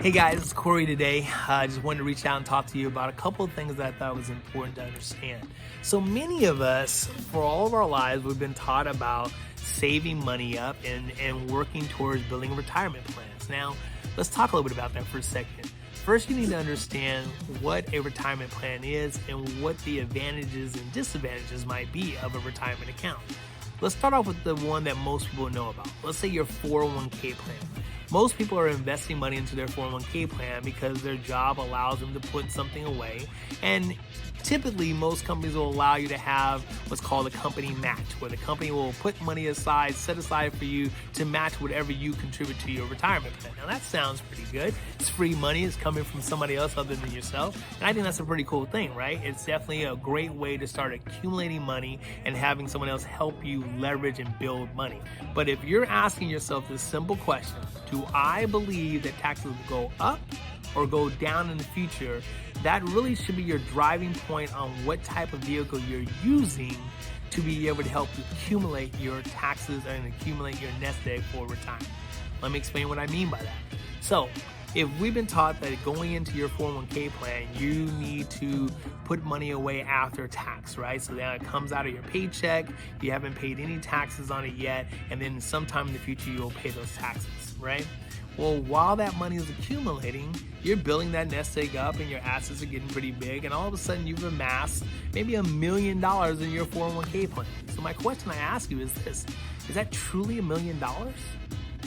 Hey guys, it's Cory today. I just wanted to reach out and talk to you about a couple of things that I thought was important to understand. So many of us, for all of our lives, we've been taught about saving money up and working towards building retirement plans. Now, let's talk a little bit about that for a second. First, you need to understand what a retirement plan is and what the advantages and disadvantages might be of a retirement account. Let's start off with the one that most people know about. Let's say your 401k plan. Most people are investing money into their 401k plan because their job allows them to put something away. And typically, most companies will allow you to have what's called a company match, where the company will put money aside, set aside for you to match whatever you contribute to your retirement plan. Now, that sounds pretty good. It's free money. It's coming from somebody else other than yourself. And I think that's a pretty cool thing, right? It's definitely a great way to start accumulating money and having someone else help you leverage and build money. But if you're asking yourself this simple question, do I believe that taxes will go up or go down in the future? That really should be your driving point on what type of vehicle you're using to be able to help accumulate your taxes and accumulate your nest egg for retirement. Let me explain what I mean by that. So, if we've been taught that going into your 401k plan, you need to put money away after tax, right? So then it comes out of your paycheck, you haven't paid any taxes on it yet, and then sometime in the future you'll pay those taxes, right? Well, while that money is accumulating, you're building that nest egg up and your assets are getting pretty big, and all of a sudden you've amassed maybe $1 million in your 401k plan. So my question I ask you is this: is that truly $1 million?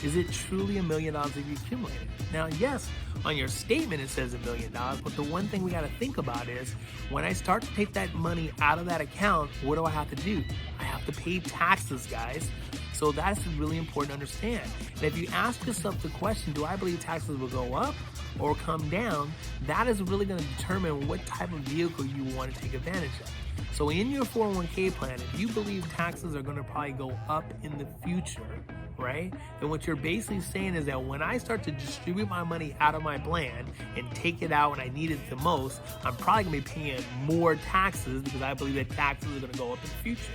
Is it truly $1 million if you accumulate it? Now, yes, on your statement it says $1 million, but the one thing we got to think about is when I start to take that money out of that account, what do I have to do? I have to pay taxes, guys. So that's really important to understand. And if you ask yourself the question, do I believe taxes will go up or come down? That is really going to determine what type of vehicle you want to take advantage of. So in your 401k plan, if you believe taxes are going to probably go up in the future, right? Then what you're basically saying is that when I start to distribute my money out of my plan and take it out when I need it the most, I'm probably going to be paying more taxes because I believe that taxes are going to go up in the future.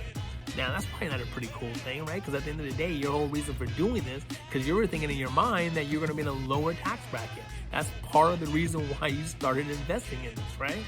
Now, that's probably not a pretty cool thing, right? Because at the end of the day, your whole reason for doing this, because you were thinking in your mind that you're going to be in a lower tax bracket. That's part of the reason why you started investing in this, right?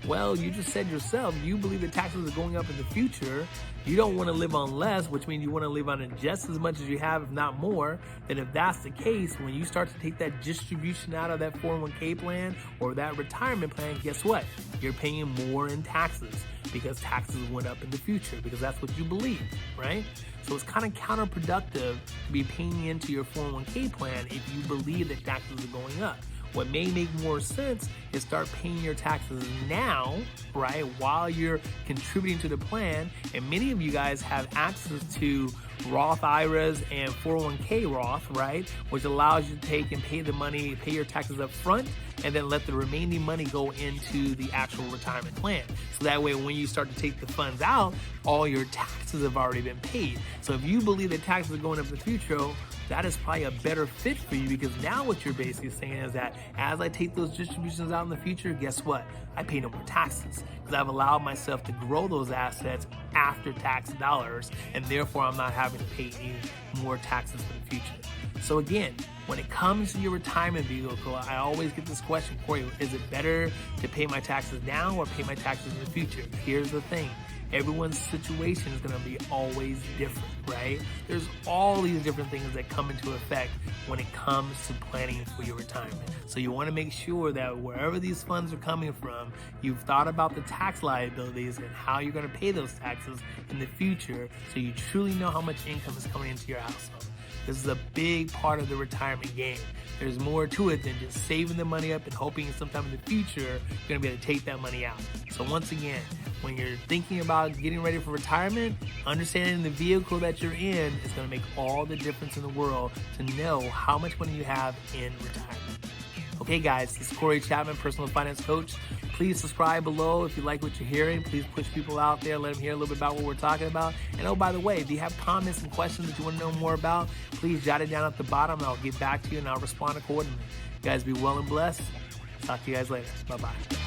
Well, you just said yourself, you believe that taxes are going up in the future. You don't want to live on less, which means you want to live on just as much as you have, if not more. Then if that's the case, when you start to take that distribution out of that 401k plan or that retirement plan, guess what? You're paying more in taxes because taxes went up in the future, because that's what you believe, right? So it's kind of counterproductive to be paying into your 401k plan if you believe that taxes are going up. What may make more sense is start paying your taxes now, right, while you're contributing to the plan. And many of you guys have access to Roth IRAs and 401k Roth, right, which allows you to take and pay the money, pay your taxes up front, and then let the remaining money go into the actual retirement plan. So that way, when you start to take the funds out, all your taxes have already been paid. So if you believe that taxes are going up in the future, that is probably a better fit for you, because now what you're basically saying is that as I take those distributions out in the future, guess what? I pay no more taxes because I've allowed myself to grow those assets after tax dollars, and therefore I'm not having to pay any more taxes for the future. So again, when it comes to your retirement vehicle, I always get this question, Cory, is it better to pay my taxes now or pay my taxes in the future? Here's the thing. Everyone's situation is going to be always different, right? There's all these different things that come into effect when it comes to planning for your retirement. So you want to make sure that wherever these funds are coming from, you've thought about the tax liabilities and how you're going to pay those taxes in the future, so you truly know how much income is coming into your household. This is a big part of the retirement game. There's more to it than just saving the money up and hoping sometime in the future you're going to be able to take that money out. So once again, when you're thinking about getting ready for retirement, understanding the vehicle that you're in is going to make all the difference in the world to know how much money you have in retirement. Okay guys, this is Cory Chapman, personal finance coach. Please subscribe below if you like what you're hearing. Please push people out there, let them hear a little bit about what we're talking about. And oh, by the way, if you have comments and questions that you want to know more about, please jot it down at the bottom and I'll get back to you and I'll respond accordingly. You guys be well and blessed. Talk to you guys later. Bye-bye.